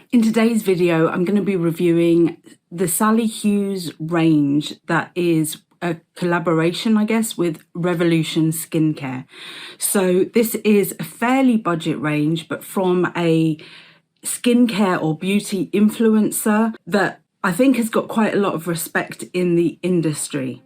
In today's video, I'm going to be reviewing the Sali Hughes range that is a collaboration, I guess, with Revolution Skincare. So this is a fairly budget range, but from a skincare or beauty influencer that I think has got quite a lot of respect in the industry.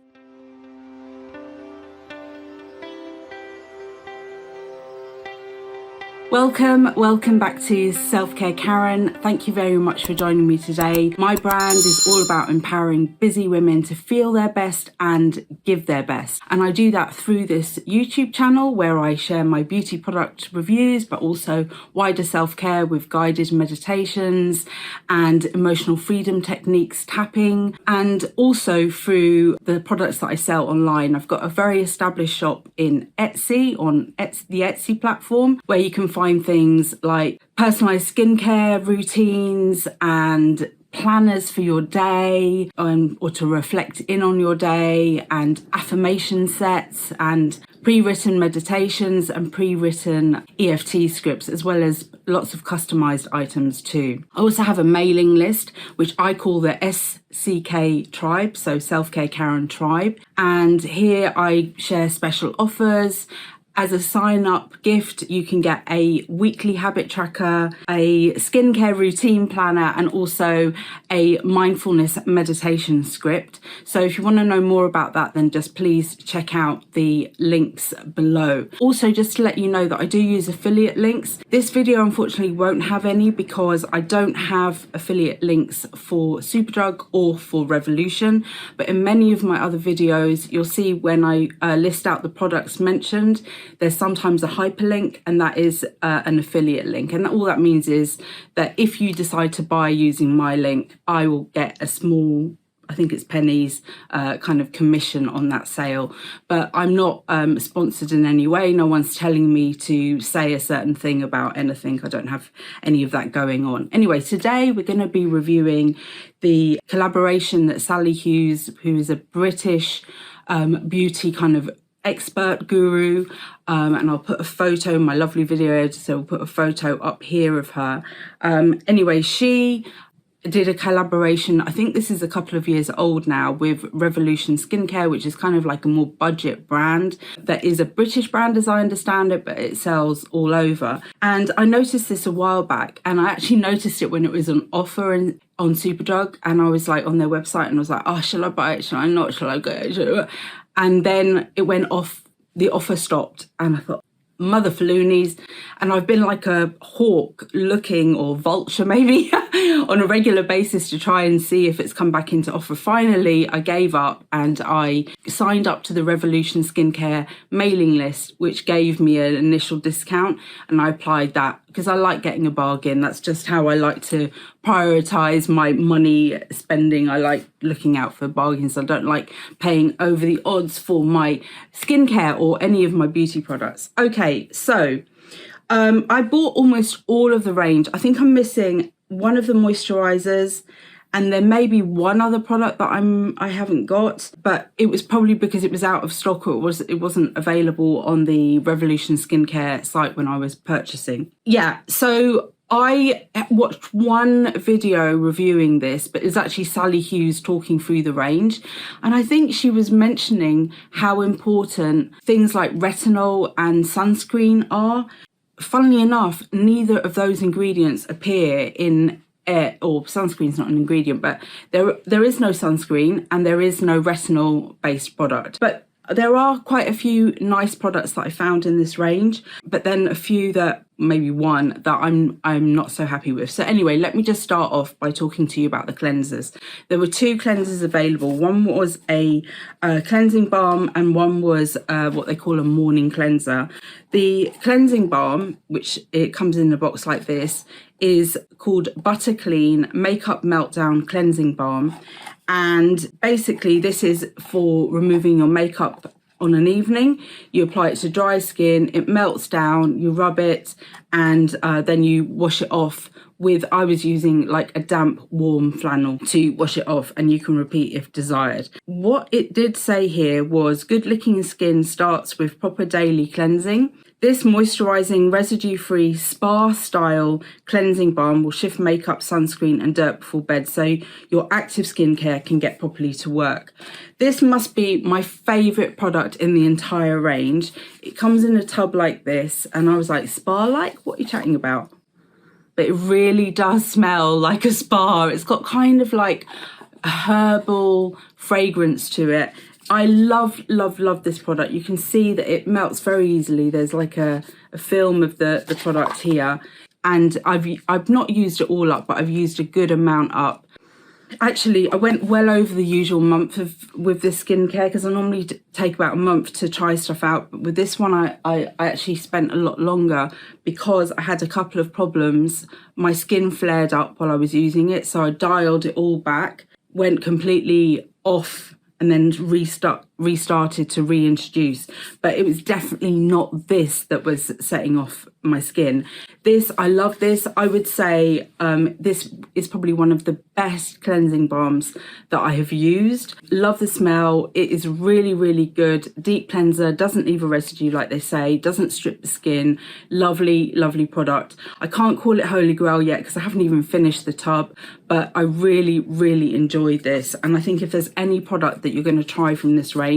Welcome back to Selfcare Karen. Thank you very much for joining me today. My brand is all about empowering busy women to feel their best and give their best. And I do that through this YouTube channel where I share my beauty product reviews, but also wider self-care with guided meditations and emotional freedom techniques, tapping, and also through the products that I sell online. I've got a very established shop in Etsy, on the Etsy platform, where you can find things like personalized skincare routines and planners for your day, or to reflect in on your day, and affirmation sets and pre-written meditations and pre-written EFT scripts, as well as lots of customized items too. I also have a mailing list, which I call the SCK Tribe, so Selfcare Karen Tribe. And here I share special offers. As a sign-up gift, you can get a weekly habit tracker, a skincare routine planner, and also a mindfulness meditation script. So if you want to know more about that, then just please check out the links below. Also, just to let you know that I do use affiliate links. This video unfortunately won't have any because I don't have affiliate links for Superdrug or for Revolution. But in many of my other videos, you'll see when I list out the products mentioned, there's sometimes a hyperlink, and that is an affiliate link. And all that means is that if you decide to buy using my link, I will get a small, I think it's pennies, kind of commission on that sale. But I'm not sponsored in any way. No one's telling me to say a certain thing about anything. I don't have any of that going on. Anyway, today we're going to be reviewing the collaboration that Sali Hughes, who is a British beauty kind of expert guru, and I'll put a photo, my lovely video editor will put a photo up here of her. Anyway, she did a collaboration, I think this is a couple of years old now, with Revolution Skincare, which is kind of like a more budget brand that is a British brand as I understand it, but it sells all over. And I noticed this a while back, and I actually noticed it when it was on offer on Superdrug, and I was like on their website and I was like, oh, shall I buy it? Shall I not? Shall I go? And then it went off, the offer stopped, and I thought, mother loonies. And I've been like a hawk looking, or vulture maybe, on a regular basis to try and see if it's come back into offer. Finally, I gave up and I signed up to the Revolution Skincare mailing list, which gave me an initial discount, and I applied that because I like getting a bargain. That's just how I like to prioritize my money spending. I like looking out for bargains. I don't like paying over the odds for my skincare or any of my beauty products. Okay, so I bought almost all of the range. I think I'm missing one of the moisturizers, and there may be one other product that I haven't got, but it was probably because it was out of stock, or it wasn't available on the Revolution Skincare site when I was purchasing. Yeah, so I watched one video reviewing this, but it's actually Sali Hughes talking through the range. And I think she was mentioning how important things like retinol and sunscreen are. Funnily enough, neither of those ingredients appear in or sunscreen's not an ingredient, but there is no sunscreen and there is no retinol based product. But there are quite a few nice products that I found in this range, but then a few that, maybe one, that I'm not so happy with. So anyway, let me just start off by talking to you about the cleansers. There were two cleansers available. One was a cleansing balm, and one was what they call a morning cleanser. The cleansing balm, which it comes in a box like this, is called Butter Clean Makeup Meltdown Cleansing Balm. And basically this is for removing your makeup on an evening. You apply it to dry skin, it melts down, you rub it, and then you wash it off with, I was using like a damp warm flannel to wash it off, and you can repeat if desired. What it did say here was good looking skin starts with proper daily cleansing. This moisturising, residue-free, spa-style cleansing balm will shift makeup, sunscreen and dirt before bed so your active skincare can get properly to work. This must be my favourite product in the entire range. It comes in a tub like this, and I was like, spa-like? What are you chatting about? But it really does smell like a spa. It's got kind of like a herbal fragrance to it. I love, love, love this product. You can see that it melts very easily. There's like a film of the product here. And I've not used it all up, but I've used a good amount up. Actually, I went well over the usual month with this skincare, because I normally take about a month to try stuff out. But with this one, I actually spent a lot longer because I had a couple of problems. My skin flared up while I was using it, so I dialed it all back, went completely off, and then restarted to reintroduce. But it was definitely not this that was setting off my skin. This, I love this. I would say this is probably one of the best cleansing balms that I have used. Love the smell. It is really, really good. Deep cleanser, doesn't leave a residue like they say, doesn't strip the skin. Lovely, lovely product. I can't call it Holy Grail yet because I haven't even finished the tub, but I really, really enjoyed this. And I think if there's any product that you're going to try from this range,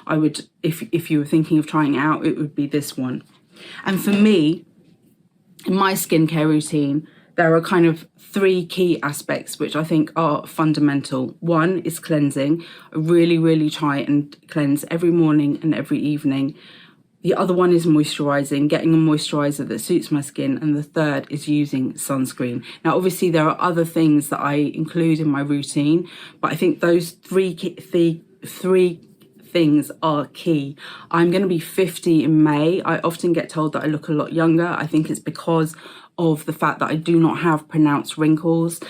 I would, if you were thinking of trying it out, it would be this one. And for me, in my skincare routine, there are kind of three key aspects which I think are fundamental. One is cleansing. I really, really try and cleanse every morning and every evening. The other one is moisturising, getting a moisturiser that suits my skin. And the third is using sunscreen. Now, obviously, there are other things that I include in my routine, but I think those three things are key. I'm going to be 50 in May. I often get told that I look a lot younger. I think it's because of the fact that I do not have pronounced wrinkles.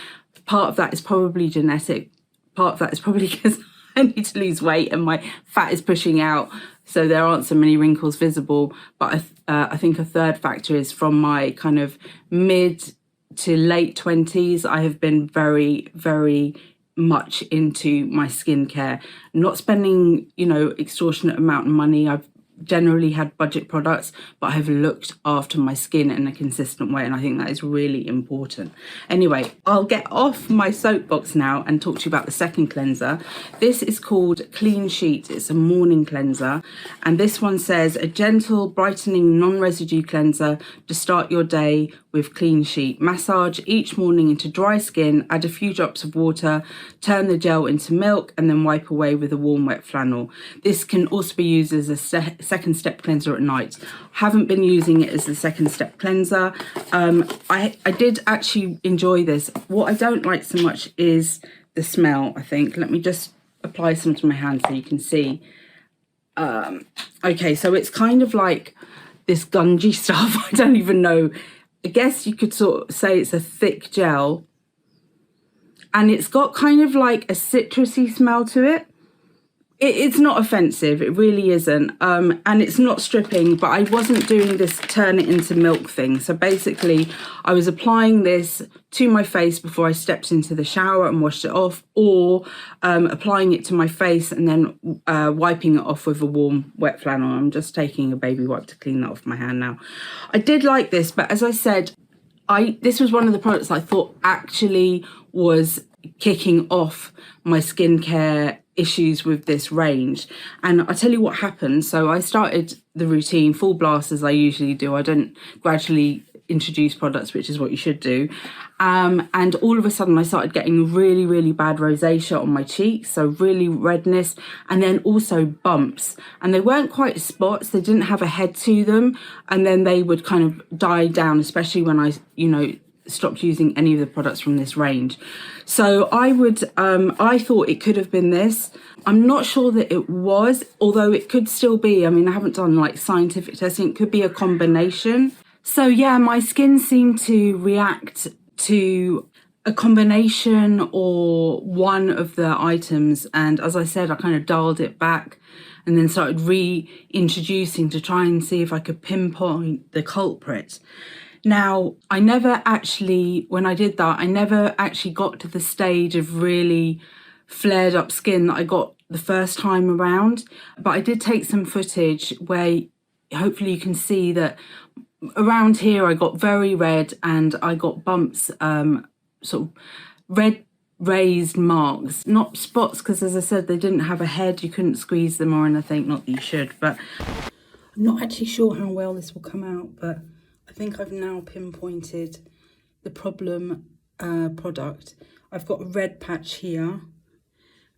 Part of that is probably genetic. Part of that is probably because I need to lose weight and my fat is pushing out, so there aren't so many wrinkles visible. But I think a third factor is from my kind of mid to late 20s, I have been very, very much into my skincare, not spending, extortionate amount of money. I've generally had budget products, but I have looked after my skin in a consistent way, and I think that is really important. Anyway, I'll get off my soapbox now and talk to you about the second cleanser. This is called Clean Sheet. It's a morning cleanser, and this one says a gentle, brightening, non-residue cleanser to start your day with Clean Sheet. Massage each morning into dry skin, add a few drops of water, turn the gel into milk, and then wipe away with a warm wet flannel. This can also be used as a second step cleanser at night. Haven't been using it as a second step cleanser. I did actually enjoy this. What I don't like so much is the smell, I think. Let me just apply some to my hand so you can see. Okay, so it's kind of like this gungy stuff. I don't even know. I guess you could sort of say it's a thick gel, and it's got kind of like a citrusy smell to it. It's not offensive, it really isn't, and it's not stripping, but I wasn't doing this turn it into milk thing. So basically I was applying this to my face before I stepped into the shower and washed it off, or applying it to my face and then wiping it off with a warm wet flannel. I'm just taking a baby wipe to clean that off my hand now. I did like this, but as I said, this was one of the products I thought actually was kicking off my skincare issues with this range. And I'll tell you what happened. So I started the routine full blast as I usually do. I don't gradually introduce products, which is what you should do. And all of a sudden I started getting really, really bad rosacea on my cheeks. So really redness, and then also bumps. And they weren't quite spots. They didn't have a head to them. And then they would kind of die down, especially when I, stopped using any of the products from this range. So I thought it could have been this. I'm not sure that it was, although it could still be. I mean, I haven't done like scientific testing. It could be a combination. So yeah, my skin seemed to react to a combination or one of the items. And as I said, I kind of dialed it back and then started reintroducing to try and see if I could pinpoint the culprit. Now, I never actually, when I did that, I never actually got to the stage of really flared up skin that I got the first time around. But I did take some footage where hopefully you can see that around here I got very red, and I got bumps, sort of red raised marks, not spots, because as I said, they didn't have a head, you couldn't squeeze them or anything, not that you should. But I'm not actually sure how well this will come out, but I think I've now pinpointed the problem product. I've got a red patch here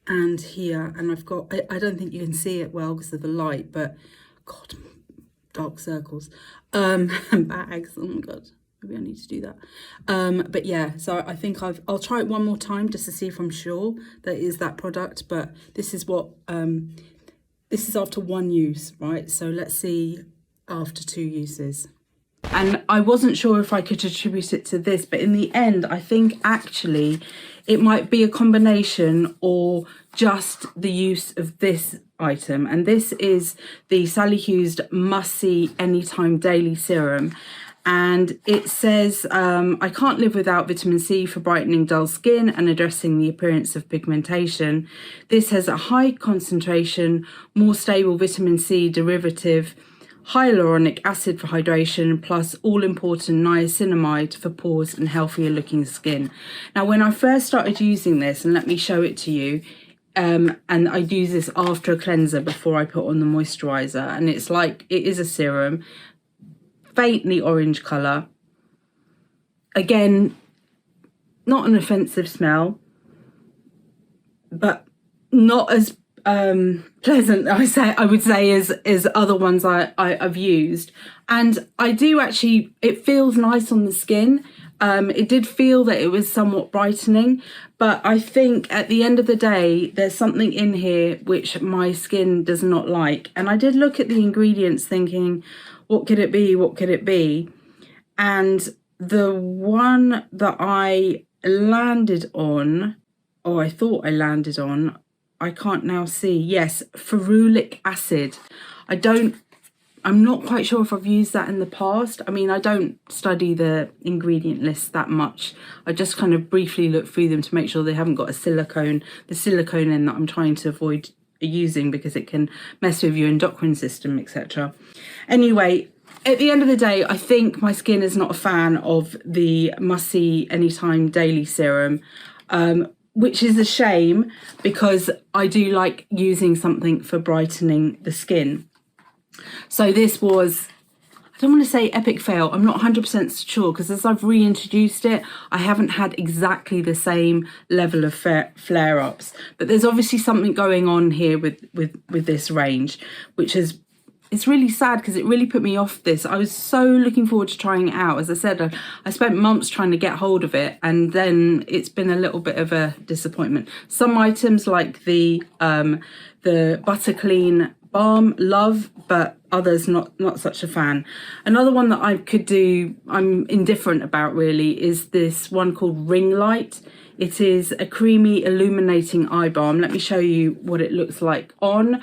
and here, and I've got, I don't think you can see it well because of the light, but God, dark circles, and bags, oh my God, maybe I need to do that. But yeah, so I think I'll try it one more time just to see if I'm sure that it is that product. But this is what, this is after one use, right? So let's see after 2 uses. And I wasn't sure if I could attribute it to this, but in the end, I think actually it might be a combination or just the use of this item. And this is the Sali Hughes Must-C Anytime Daily Serum. And it says, I can't live without vitamin C for brightening dull skin and addressing the appearance of pigmentation. This has a high concentration, more stable vitamin C derivative, hyaluronic acid for hydration, plus all-important niacinamide for pores and healthier looking skin. Now, when I first started using this, and let me show it to you, and I use this after a cleanser before I put on the moisturiser, and it's like, it is a serum, faintly orange colour. Again, not an offensive smell, but not as pleasant, I would say, as other ones I've used. And I do actually, it feels nice on the skin. It did feel that it was somewhat brightening, but I think at the end of the day, there's something in here which my skin does not like. And I did look at the ingredients thinking, what could it be? What could it be? And the one that I landed on, or I thought I landed on, I can't now see. Yes, ferulic acid. I'm not quite sure if I've used that in the past. I mean, I don't study the ingredient list that much. I just kind of briefly look through them to make sure they haven't got the silicone in that I'm trying to avoid using because it can mess with your endocrine system, etc. Anyway, at the end of the day, I think my skin is not a fan of the Must-C Anytime Daily Serum, which is a shame because I do like using something for brightening the skin. So this was, I don't want to say epic fail, I'm not 100% sure, because as I've reintroduced it, I haven't had exactly the same level of flare-ups. But there's obviously something going on here with this range, which is, it's really sad because it really put me off this. I was so looking forward to trying it out. As I said, I spent months trying to get hold of it, and then it's been a little bit of a disappointment. Some items like the Butterclean balm, love, but others not such a fan. Another one that I could do, I'm indifferent about really, is this one called Ringlight. It is a creamy illuminating eye balm. Let me show you what it looks like on.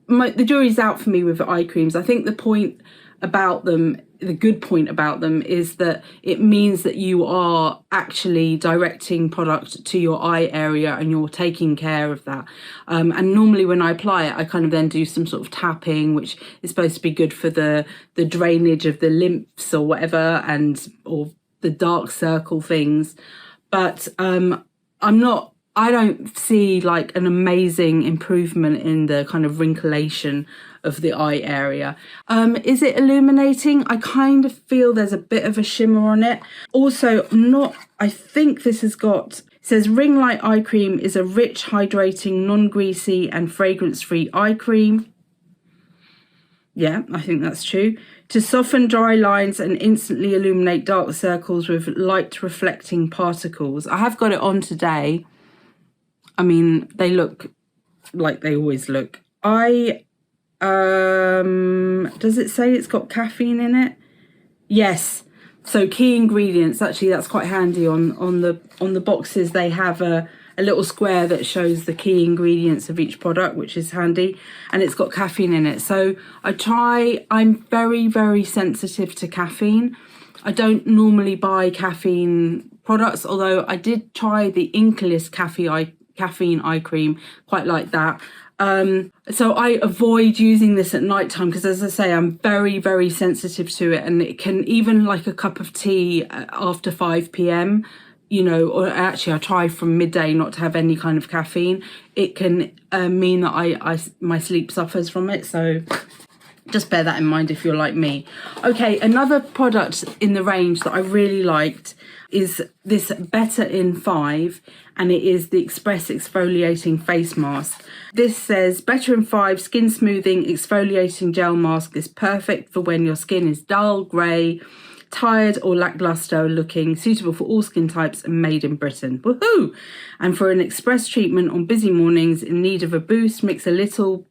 The jury's out for me with eye creams. I think the point about them, the good point about them, is that it means that you are actually directing product to your eye area and you're taking care of that. And normally when I apply it, I kind of then do some sort of tapping, which is supposed to be good for the drainage of the lymphs or whatever, or the dark circle things. But I don't see like an amazing improvement in the kind of wrinklation of the eye area. Is it illuminating? I kind of feel there's a bit of a shimmer on it. Also, I think this has got, it says Ringlight Eye Cream is a rich, hydrating, non-greasy and fragrance-free eye cream. Yeah, I think that's true. To soften dry lines and instantly illuminate dark circles with light reflecting particles. I have got it on today. I mean, they look like they always look. Does it say it's got caffeine in it? Yes. So key ingredients, actually that's quite handy on the boxes. They have a little square that shows the key ingredients of each product, which is handy, and it's got caffeine in it. So I'm very, very sensitive to caffeine. I don't normally buy caffeine products, although I did try the Inkless caffeine eye cream, quite like that. So I avoid using this at night time because, as I say, I'm very, very sensitive to it, and it can, even like a cup of tea after 5 p.m, you know, or actually I try from midday not to have any kind of caffeine. It can mean that my sleep suffers from it. So just bear that in mind if you're like me. Okay, another product in the range that I really liked is this Better in 5, and it is the Express Exfoliating Face Mask. This says Better in 5 Skin Smoothing Exfoliating Gel Mask is perfect for when your skin is dull, grey, tired or lackluster looking, suitable for all skin types and made in Britain. Woohoo! And for an express treatment on busy mornings in need of a boost, mix a little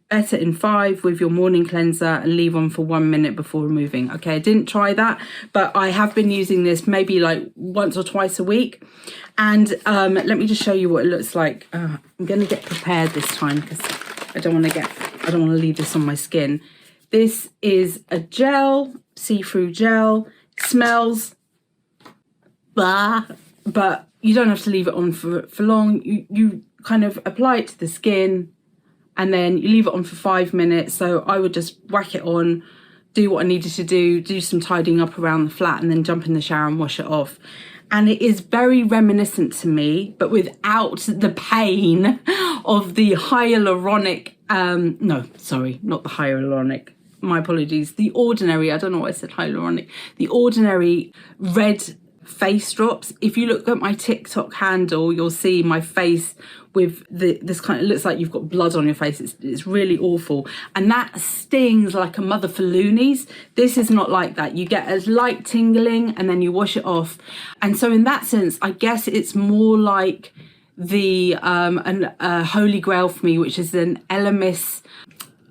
Better in 5 with your morning cleanser and leave on for 1 minute before removing. Okay, I didn't try that, but I have been using this maybe like once or twice a week. And let me just show you what it looks like. I'm going to get prepared this time because I don't want to leave this on my skin. This is a gel, see-through gel. It smells blah, but you don't have to leave it on for long. You kind of apply it to the skin, and then you leave it on for 5 minutes. So I would just whack it on, do what I needed to do some tidying up around the flat, and then jump in the shower and wash it off. And it is very reminiscent to me, but without the pain of the hyaluronic, no, sorry, not the hyaluronic, my apologies, the Ordinary, I don't know why I said hyaluronic, the Ordinary red face drops. If you look at my TikTok handle, you'll see my face with this kind of, it looks like you've got blood on your face. It's really awful, and that stings like a mother for loonies. This is not like that. You get a light tingling and then you wash it off. And so in that sense, I guess it's more like the holy grail for me, which is an Elemis,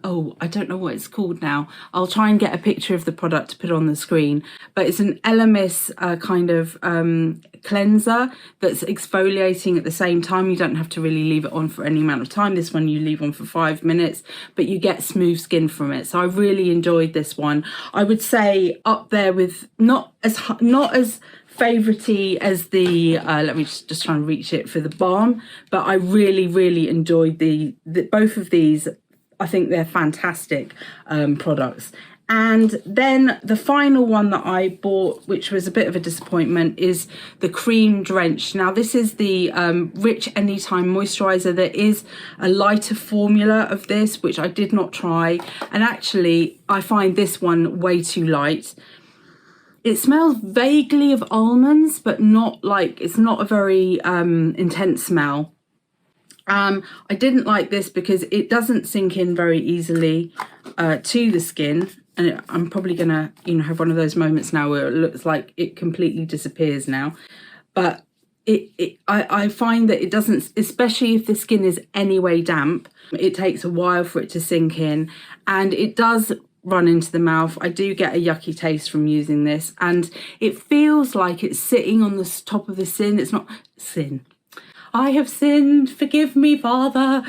oh, I don't know what it's called now. I'll try and get a picture of the product to put on the screen. But it's an Elemis kind of cleanser that's exfoliating at the same time. You don't have to really leave it on for any amount of time. This one you leave on for 5 minutes, but you get smooth skin from it. So I really enjoyed this one. I would say up there with not as favoritey as the let me just try and reach it for the balm, but I really enjoyed the both of these. I think they're fantastic products. And then the final one that I bought, which was a bit of a disappointment, is the cream drench. Now this is the Rich Anytime moisturizer. There is a lighter formula of this, which I did not try, and actually I find this one way too light. It smells vaguely of almonds, but not like, it's not a very intense smell. I didn't like this because it doesn't sink in very easily to the skin, and I'm probably gonna, you know, have one of those moments now where it looks like it completely disappears now. But I find that it doesn't, especially if the skin is anyway damp, it takes a while for it to sink in, and it does run into the mouth. I do get a yucky taste from using this, and it feels like it's sitting on the top of the sin. It's not sin. I have sinned, forgive me, Father.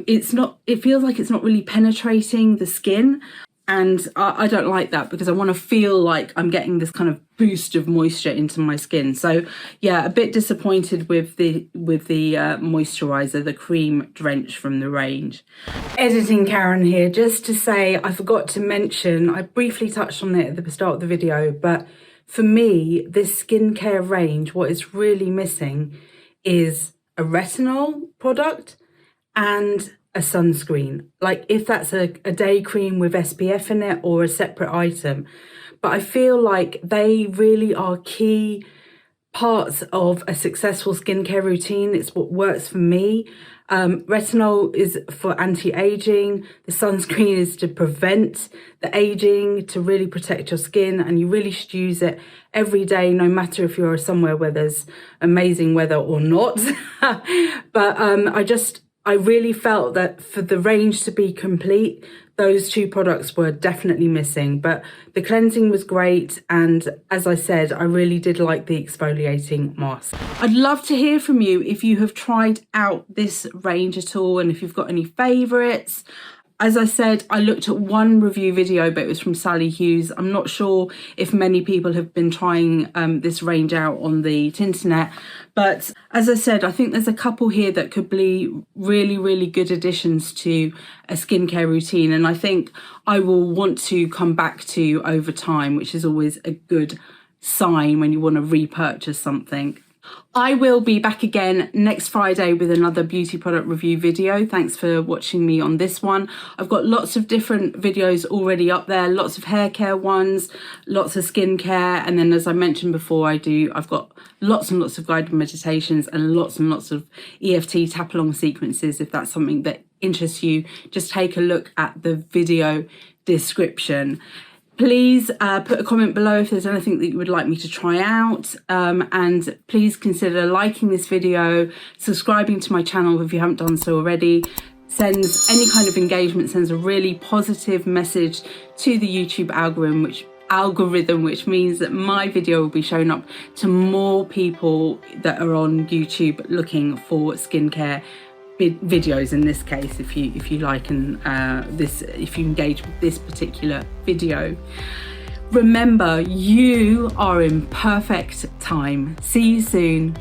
It's not, it feels like it's not really penetrating the skin. And I don't like that, because I want to feel like I'm getting this kind of boost of moisture into my skin. So yeah, a bit disappointed with the moisturiser, the cream drench from the range. Editing Karen here, just to say, I forgot to mention, I briefly touched on it at the start of the video, but for me, this skincare range, what is really missing is a retinol product and a sunscreen. Like if that's a day cream with SPF in it or a separate item. But I feel like they really are key parts of a successful skincare routine. It's what works for me. Retinol is for anti-aging. The sunscreen is to prevent the aging, to really protect your skin, and you really should use it every day, no matter if you're somewhere where there's amazing weather or not. But I really felt that for the range to be complete, those two products were definitely missing. But the cleansing was great, and as I said, I really did like the exfoliating mask. I'd love to hear from you if you have tried out this range at all, and if you've got any favourites. As I said, I looked at one review video, but it was from Sali Hughes. I'm not sure if many people have been trying this range out on the internet, but as I said, I think there's a couple here that could be really, really good additions to a skincare routine, and I think I will want to come back to over time, which is always a good sign when you want to repurchase something. I will be back again next Friday with another beauty product review video. Thanks for watching me on this one. I've got lots of different videos already up there, lots of hair care ones, lots of skincare, and then as I mentioned before, I've got lots and lots of guided meditations and lots of EFT tap along sequences. If that's something that interests you, just take a look at the video description. Please put a comment below if there's anything that you would like me to try out, and please consider liking this video, subscribing to my channel if you haven't done so already. Sends any kind of engagement, sends a really positive message to the YouTube algorithm, which means that my video will be shown up to more people that are on YouTube looking for skincare videos. In this case, if you like and if you engage with this particular video. Remember, you are in perfect time. See you soon.